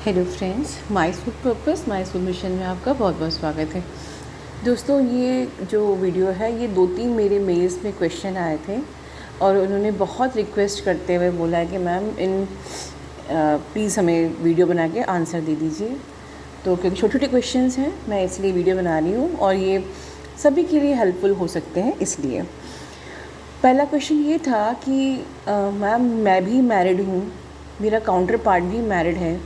Hello friends, my food purpose my food mission में आपका बहुत बहुत स्वागत है। दोस्तों, ये जो वीडियो है ये 2-3 मेरे मेल्स में क्वेश्चन आए थे और उन्होंने बहुत रिक्वेस्ट करते हुए बोला है कि मैम प्लीज़ हमें वीडियो बना के आंसर दे दीजिए। तो क्योंकि छोटे छोटे क्वेश्चंस हैं, मैं इसलिए वीडियो बना रही हूँ और ये सभी के लिए हेल्पफुल हो सकते हैं। इसलिए पहला क्वेश्चन ये था कि मैम मैं भी मैरिड हूँ, मेरा काउंटर पार्ट भी मैरिड है,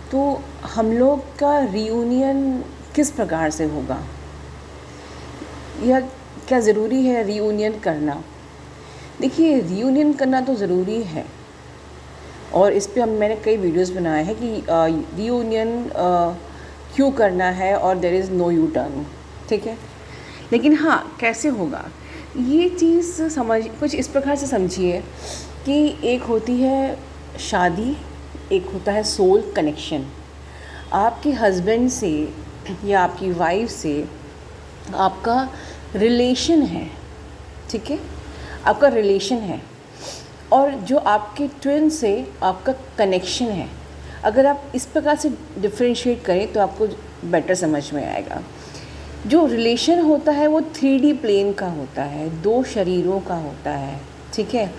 तो हम लोग का रियूनियन किस प्रकार से होगा, या क्या ज़रूरी है रियूनियन करना। देखिए, रियूनियन करना तो ज़रूरी है और इस पे मैंने कई वीडियोस बनाए हैं कि रियूनियन क्यों करना है और there is no U turn. ठीक है, लेकिन हाँ, कैसे होगा ये चीज़ कुछ इस प्रकार से समझिए कि एक होती है शादी, एक होता है सोल कनेक्शन। आपके हस्बैंड से या आपकी वाइफ से आपका रिलेशन है, ठीक है, आपका रिलेशन है, और जो आपके ट्विन से आपका कनेक्शन है। अगर आप इस प्रकार से डिफ्रेंशिएट करें तो आपको बेटर समझ में आएगा। जो रिलेशन होता है वो 3D प्लेन का होता है, 2 शरीरों का होता है, ठीक है।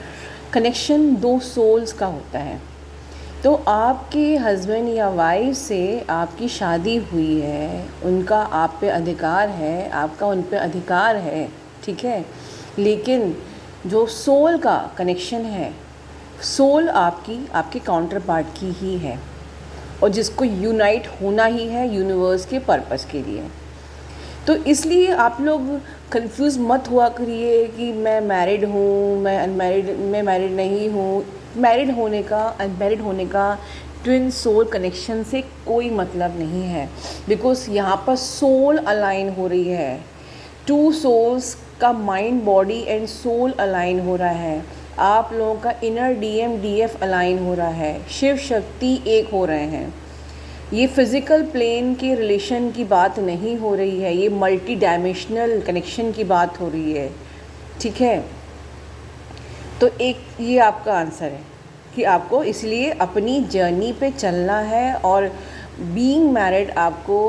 कनेक्शन 2 सोल्स का होता है। तो आपके हस्बैंड या वाइफ से आपकी शादी हुई है, उनका आप पे अधिकार है, आपका उन पे अधिकार है, ठीक है। लेकिन जो सोल का कनेक्शन है, सोल आपके काउंटर पार्ट की ही है और जिसको यूनाइट होना ही है यूनिवर्स के पर्पस के लिए। तो इसलिए आप लोग कंफ्यूज मत हुआ करिए कि मैं मैरिड हूँ, मैं मैरिड नहीं हूँ। मैरिड होने का अनमैरिड होने का ट्विन सोल कनेक्शन से कोई मतलब नहीं है, बिकॉज यहाँ पर सोल अलाइन हो रही है। 2 सोल्स का mind, body and soul align हो रहा है। आप लोगों का इनर डीएम डीएफ अलाइन हो रहा है, शिव शक्ति एक हो रहे हैं। ये फिज़िकल प्लेन के रिलेशन की बात नहीं हो रही है, ये मल्टी डायमेंशनल कनेक्शन की बात हो रही है, ठीक है। तो एक ये आपका आंसर है कि आपको इसलिए अपनी जर्नी पे चलना है और बीइंग मैरिड आपको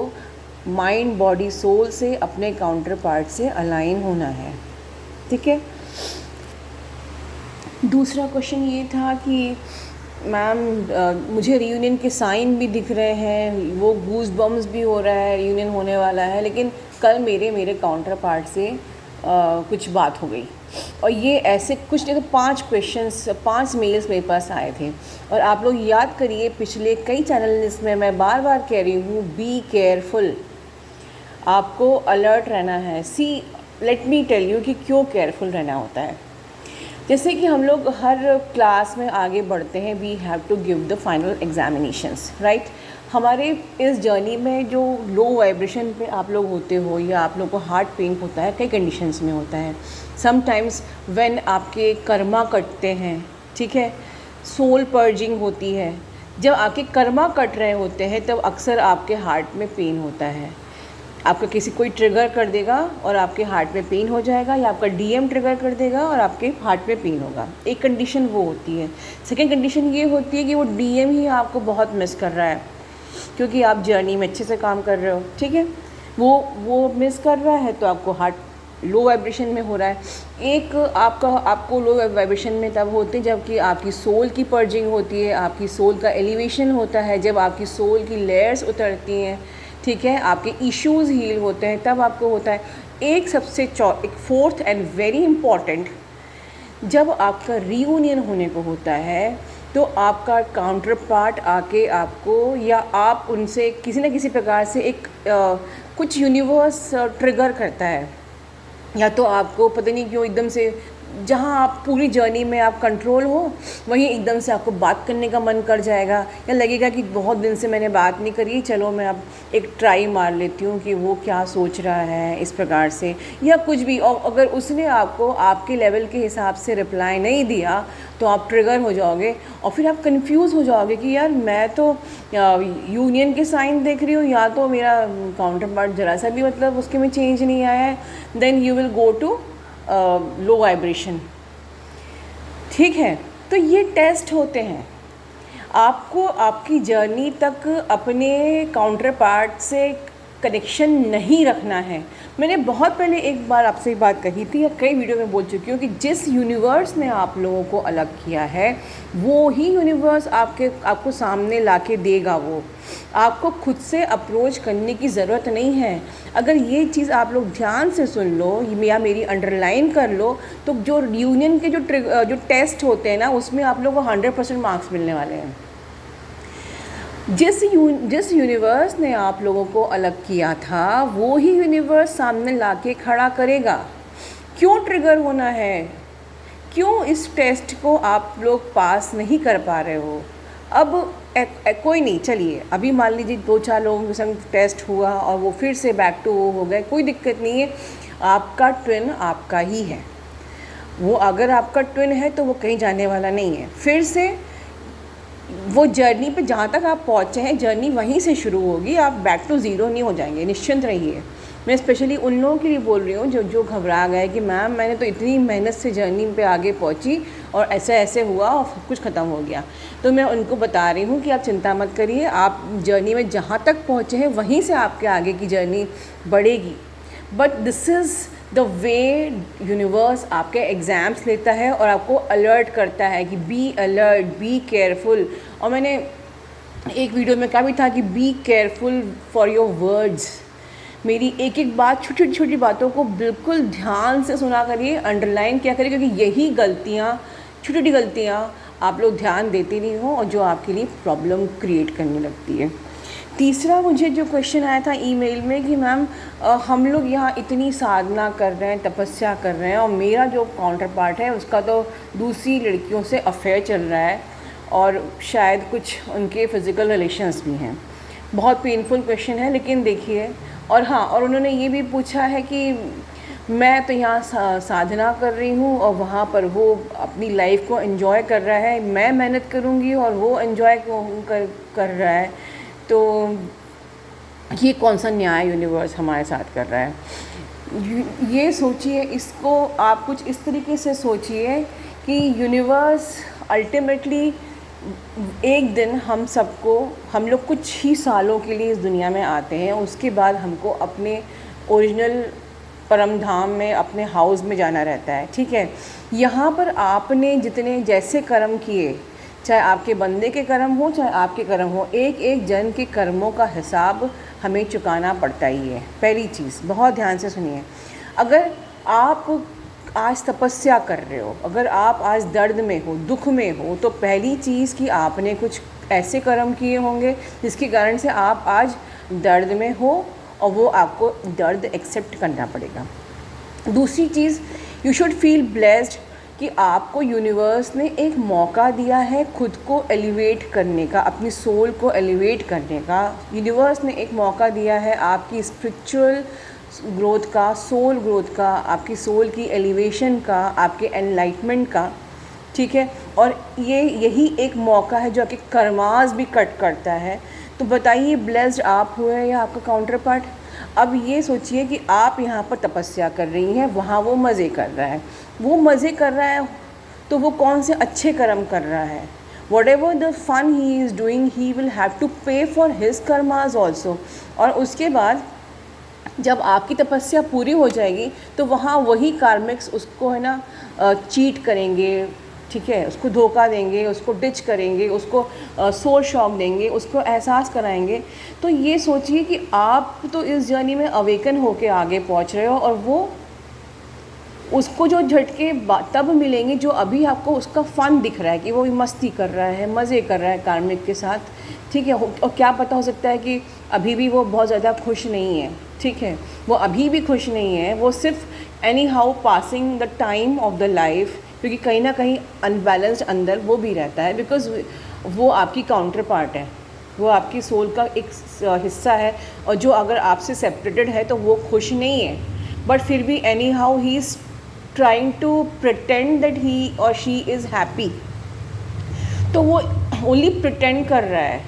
माइंड बॉडी सोल से अपने काउंटर पार्ट से अलाइन होना है, ठीक है। दूसरा क्वेश्चन ये था कि मैम मुझे रियूनियन के साइन भी दिख रहे हैं, वो गूज बम्स भी हो रहा है, रियूनियन होने वाला है, लेकिन कल मेरे काउंटर पार्ट से कुछ बात हो गई। और ये ऐसे कुछ नहीं तो 5 मेल्स मेरे पास आए थे। और आप लोग याद करिए, पिछले कई चैनल्स में मैं बार बार कह रही हूँ, बी केयरफुल, आपको अलर्ट रहना है। लेट मी टेल यू कि क्यों केयरफुल रहना होता है। जैसे कि हम लोग हर क्लास में आगे बढ़ते हैं, we have to give the final examinations, right. हमारे इस जर्नी में जो लो वाइब्रेशन पे आप लोग होते हो या आप लोग को हार्ट पेन होता है, कई कंडीशंस में होता है। समटाइम्स व्हेन आपके कर्मा कटते हैं, ठीक है, सोल पर्जिंग होती है। जब आपके कर्मा कट रहे होते हैं तब अक्सर आपके हार्ट में पेन होता है। आपका किसी कोई ट्रिगर कर देगा और आपके हार्ट में पेन हो जाएगा, या आपका डीएम ट्रिगर कर देगा और आपके हार्ट में पेन होगा। एक कंडीशन वो होती है। सेकंड कंडीशन ये होती है कि वो डीएम ही आपको बहुत मिस कर रहा है, क्योंकि आप जर्नी में अच्छे से काम कर रहे हो, ठीक है। वो मिस कर रहा है तो आपको हार्ट लो वाइब्रेशन में हो रहा है। एक आपको लो वाइब्रेशन में तब होते हैं जबकि आपकी सोल की पर्जिंग होती है, आपकी सोल का एलिवेशन होता है, जब आपकी सोल की लेयर्स उतरती हैं, ठीक है, आपके इश्यूज़ हील होते हैं, तब आपको होता है। एक फोर्थ एंड वेरी इम्पॉर्टेंट, जब आपका रीयूनियन होने को होता है तो आपका काउंटर पार्ट आके आपको या आप उनसे किसी न किसी प्रकार से कुछ यूनिवर्स ट्रिगर करता है, या तो आपको पता नहीं क्यों एकदम से, जहाँ आप पूरी जर्नी में आप कंट्रोल हो, वहीं एकदम से आपको बात करने का मन कर जाएगा, या लगेगा कि बहुत दिन से मैंने बात नहीं करी, चलो मैं अब एक ट्राई मार लेती हूँ कि वो क्या सोच रहा है, इस प्रकार से, या कुछ भी। और अगर उसने आपको आपके लेवल के हिसाब से रिप्लाई नहीं दिया तो आप ट्रिगर हो जाओगे और फिर आप कंफ्यूज हो जाओगे कि यार मैं तो यूनियन के साइन देख रही हूँ, या तो मेरा काउंटर पार्ट ज़रा सा भी मतलब उसके में चेंज नहीं आया है। Then you will go to low vibration, ठीक है। तो ये टेस्ट होते हैं। आपको आपकी जर्नी तक अपने काउंटर पार्ट से कनेक्शन नहीं रखना है। मैंने बहुत पहले एक बार आपसे बात कही थी या कई वीडियो में बोल चुकी हूँ कि जिस यूनिवर्स ने आप लोगों को अलग किया है वो ही यूनिवर्स आपको सामने लाके देगा। वो आपको खुद से अप्रोच करने की ज़रूरत नहीं है। अगर ये चीज़ आप लोग ध्यान से सुन लो या मेरी अंडरलाइन कर लो तो जो यूनियन के जो टेस्ट होते हैं ना उसमें आप लोगों को 100% मार्क्स मिलने वाले हैं। जिस यूनिवर्स ने आप लोगों को अलग किया था वो ही यूनिवर्स सामने लाके खड़ा करेगा। क्यों ट्रिगर होना है? क्यों इस टेस्ट को आप लोग पास नहीं कर पा रहे हो? अब कोई नहीं, चलिए अभी मान लीजिए 2-4 लोगों के संग टेस्ट हुआ और वो फिर से बैक टू वो हो गए, कोई दिक्कत नहीं है। आपका ट्विन आपका ही है। वो अगर आपका ट्विन है तो वो कहीं जाने वाला नहीं है। फिर से वो जर्नी पे जहाँ तक आप पहुँचे हैं जर्नी वहीं से शुरू होगी। आप बैक टू ज़ीरो नहीं हो जाएंगे, निश्चिंत रहिए। मैं स्पेशली उन लोगों के लिए बोल रही हूँ जो घबरा गए कि मैम मैंने तो इतनी मेहनत से जर्नी पे आगे पहुँची और ऐसे ऐसे हुआ और सब कुछ ख़त्म हो गया। तो मैं उनको बता रही हूँ कि आप चिंता मत करिए, आप जर्नी में जहाँ तक पहुँचे हैं वहीं से आपके आगे की जर्नी बढ़ेगी। But this is the way universe आपके एग्ज़ाम्स लेता है और आपको अलर्ट करता है कि बी अलर्ट, बी केयरफुल। और मैंने एक वीडियो में कहा भी था कि be careful for your words. मेरी एक एक बात, छोटी छोटी बातों को बिल्कुल ध्यान से सुना करिए, अंडरलाइन किया करिए, क्योंकि यही गलतियाँ, छोटी छोटी गलतियाँ आप लोग ध्यान देते नहीं हो और जो आपके लिए प्रॉब्लम क्रिएट करने लगती है। तीसरा मुझे जो क्वेश्चन आया था ईमेल में कि मैम हम लोग यहाँ इतनी साधना कर रहे हैं, तपस्या कर रहे हैं और मेरा जो काउंटर पार्ट है उसका तो दूसरी लड़कियों से अफेयर चल रहा है और शायद कुछ उनके फ़िज़िकल रिलेशंस भी हैं। बहुत पेनफुल क्वेश्चन है, लेकिन देखिए। और हाँ, और उन्होंने ये भी पूछा है कि मैं तो यहाँ साधना कर रही हूँ और वहाँ पर वो अपनी लाइफ को एंजॉय कर रहा है, मैं मेहनत करूँगी और वो एंजॉय कर रहा है, तो ये कौन सा न्याय यूनिवर्स हमारे साथ कर रहा है? ये सोचिए, इसको आप कुछ इस तरीके से सोचिए कि यूनिवर्स अल्टीमेटली एक दिन हम लोग कुछ ही सालों के लिए इस दुनिया में आते हैं, उसके बाद हमको अपने ओरिजिनल परम धाम में, अपने हाउस में जाना रहता है। ठीक है, यहाँ पर आपने जितने जैसे कर्म किए, चाहे आपके बंदे के कर्म हो चाहे आपके कर्म हो, एक एक जन के कर्मों का हिसाब हमें चुकाना पड़ता ही है। पहली चीज़ बहुत ध्यान से सुनिए, अगर आप आज तपस्या कर रहे हो, अगर आप आज दर्द में हो, दुख में हो, तो पहली चीज़ कि आपने कुछ ऐसे कर्म किए होंगे जिसके कारण से आप आज दर्द में हो और वो आपको दर्द एक्सेप्ट करना पड़ेगा। दूसरी चीज़, यू शुड फील ब्लेस्ड कि आपको यूनिवर्स ने एक मौका दिया है खुद को एलिवेट करने का, अपनी सोल को एलिवेट करने का। यूनिवर्स ने एक मौका दिया है आपकी स्पिरिचुअल ग्रोथ का, सोल ग्रोथ का, आपकी सोल की एलिवेशन का, आपके एनलाइटमेंट का। ठीक है, और यही एक मौका है जो आपके कर्मास भी कट करता है। तो बताइए, ब्लेस्ड आप हुए या आपका काउंटर पार्ट? अब ये सोचिए कि आप यहाँ पर तपस्या कर रही हैं, वहाँ वो मज़े कर रहा है। वो मज़े कर रहा है तो वो कौन से अच्छे कर्म कर रहा है? whatever the fun he is doing, he will have to pay for his karmas also। और उसके बाद जब आपकी तपस्या पूरी हो जाएगी तो वहाँ वही कार्मिक्स उसको है ना चीट करेंगे। ठीक है, उसको धोखा देंगे, उसको डिच करेंगे, उसको सोल शॉक देंगे, उसको एहसास कराएंगे। तो ये सोचिए कि आप तो इस जर्नी में अवेकन होके आगे पहुंच रहे हो और वो उसको जो झटके तब मिलेंगे जो अभी आपको उसका फ़न दिख रहा है कि वो मस्ती कर रहा है, मज़े कर रहा है कार्मिक के साथ। ठीक है, और क्या पता हो सकता है कि अभी भी वो बहुत ज़्यादा खुश नहीं है। ठीक है, वो अभी भी खुश नहीं है, वो सिर्फ any how passing the time of the life, क्योंकि कहीं ना कहीं अनबैलेंस्ड अंदर वो भी रहता है, बिकॉज़ वो आपकी काउंटर पार्ट है, वो आपकी सोल का एक हिस्सा है। और जो अगर आपसे सेपरेटेड है तो वो खुश नहीं है, बट फिर भी anyhow he is trying to pretend that he और शी इज़ हैप्पी। तो वो ओनली प्रिटेंड कर रहा है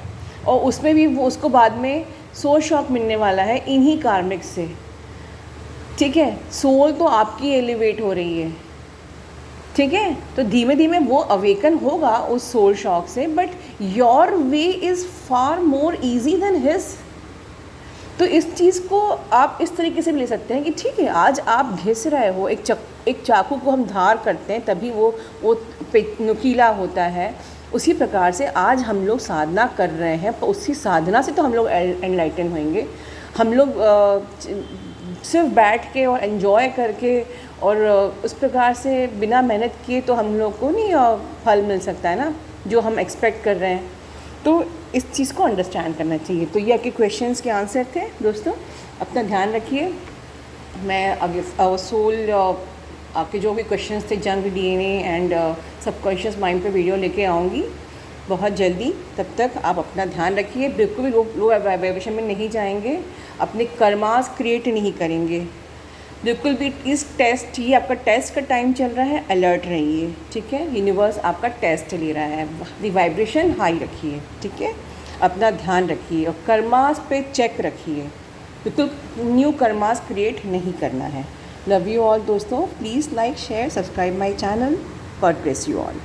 और उसमें भी वो उसको बाद में सोल शॉक मिलने वाला है इन्हीं कार्मिक से। ठीक है, सोल तो आपकी एलिवेट हो रही है। ठीक ठीक है। तो धीमे धीमे वो अवेकन होगा उस सोल शॉक से, but your way is far more easy than his. तो इस चीज़ को आप इस तरीके से भी ले सकते हैं कि ठीक है, आज आप घिस रहे हो, एक चाकू को हम धार करते हैं तभी वो नुकीला होता है। उसी प्रकार से आज हम लोग साधना कर रहे हैं, उसी साधना से तो हम लोग एनलाइटन होंगे। हम लोग सिर्फ बैठ के और एंजॉय करके और उस प्रकार से बिना मेहनत किए तो हम लोग को नहीं फल मिल सकता है ना, जो हम एक्सपेक्ट कर रहे हैं। तो इस चीज़ को अंडरस्टैंड करना चाहिए। तो ये आपके क्वेश्चंस के आंसर थे दोस्तों। अपना ध्यान रखिए। मैं आगे सोल आपके जो भी क्वेश्चंस थे, जंग, डीएनए एंड सबकॉन्शियस माइंड पे वीडियो लेके आऊँगी बहुत जल्दी। तब तक आप अपना ध्यान रखिए, बिल्कुल भी लो वाइब्रेशन में नहीं जाएंगे, अपने कर्मास क्रिएट नहीं करेंगे बिल्कुल भी। इस टेस्ट, ये आपका टेस्ट का टाइम चल रहा है, अलर्ट रहिए, ठीक है। यूनिवर्स आपका टेस्ट ले रहा है, दी वाइब्रेशन हाई रखिए, ठीक है। अपना ध्यान रखिए और कर्मास पे चेक रखिए, बिल्कुल न्यू कर्मास क्रिएट नहीं करना है। लव यू ऑल दोस्तों। Please like, share, subscribe my channel. God bless you all.